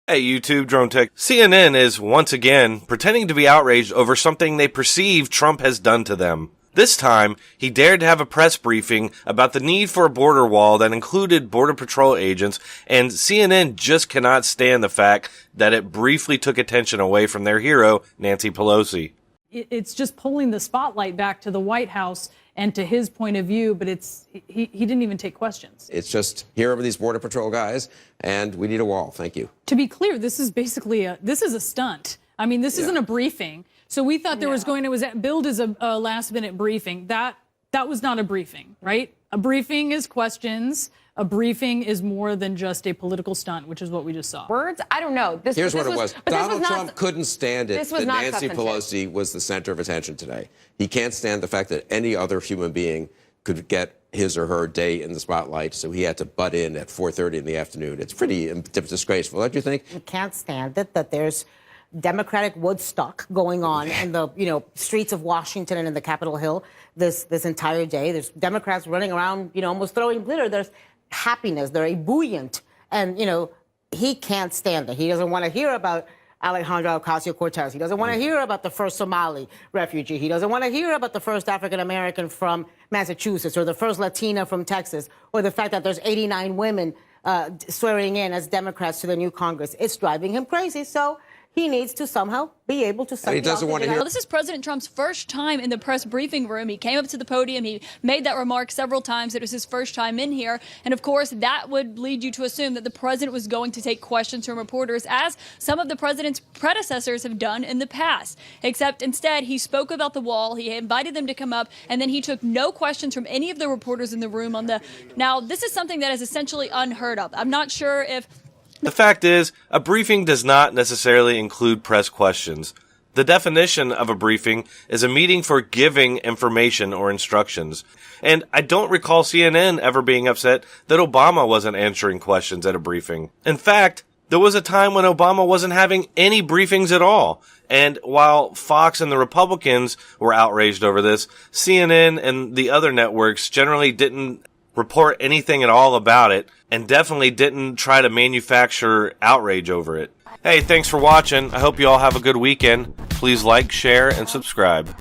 Hey YouTube, Drone Tech. CNN is once again pretending to be outraged over something they perceive Trump has done to them. This time, he dared to have a press briefing about the need for a border wall that included Border Patrol agents, and CNN just cannot stand the fact that it briefly took attention away from their hero, Nancy Pelosi. It's just pulling the spotlight back to the White House and to his point of view, but he didn't even take questions. It's just, here are these Border Patrol guys, and we need a wall. Thank you. To be clear, this is basically a stunt. I mean, this isn't a briefing. So we thought there was billed as a last-minute briefing. That was not a briefing, right? A briefing is questions. A briefing is more than just a political stunt, which is what we just saw. Words? I don't know. Here's what it was. Donald Trump couldn't stand it that Nancy substantive. Pelosi was the center of attention today. He can't stand the fact that any other human being could get his or her day in the spotlight, so he had to butt in at 4:30 in the afternoon. It's pretty disgraceful, don't you think? You can't stand it that there's Democratic Woodstock going on in the streets of Washington and in the Capitol Hill this entire day. There's Democrats running around, almost throwing glitter. There's happiness. They're ebullient. And, he can't stand it. He doesn't want to hear about Alejandro Ocasio-Cortez. He doesn't want to hear about the first Somali refugee. He doesn't want to hear about the first African-American from Massachusetts or the first Latina from Texas or the fact that there's 89 women swearing in as Democrats to the new Congress. It's driving him crazy. So he needs to somehow be able to. He doesn't want to hear. Well, this is President Trump's first time in the press briefing room. He came up to the podium. He made that remark several times. It was his first time in here. And of course, that would lead you to assume that the president was going to take questions from reporters, as some of the president's predecessors have done in the past. Except instead, he spoke about the wall. He invited them to come up, and then he took no questions from any of the reporters in the room on the. Now, this is something that is essentially unheard of. I'm not sure if. The fact is, a briefing does not necessarily include press questions. The definition of a briefing is a meeting for giving information or instructions. And I don't recall CNN ever being upset that Obama wasn't answering questions at a briefing. In fact, there was a time when Obama wasn't having any briefings at all. And while Fox and the Republicans were outraged over this, CNN and the other networks generally didn't report anything at all about it, and definitely didn't try to manufacture outrage over it. Hey, thanks for watching. I hope you all have a good weekend. Please like, share, and subscribe.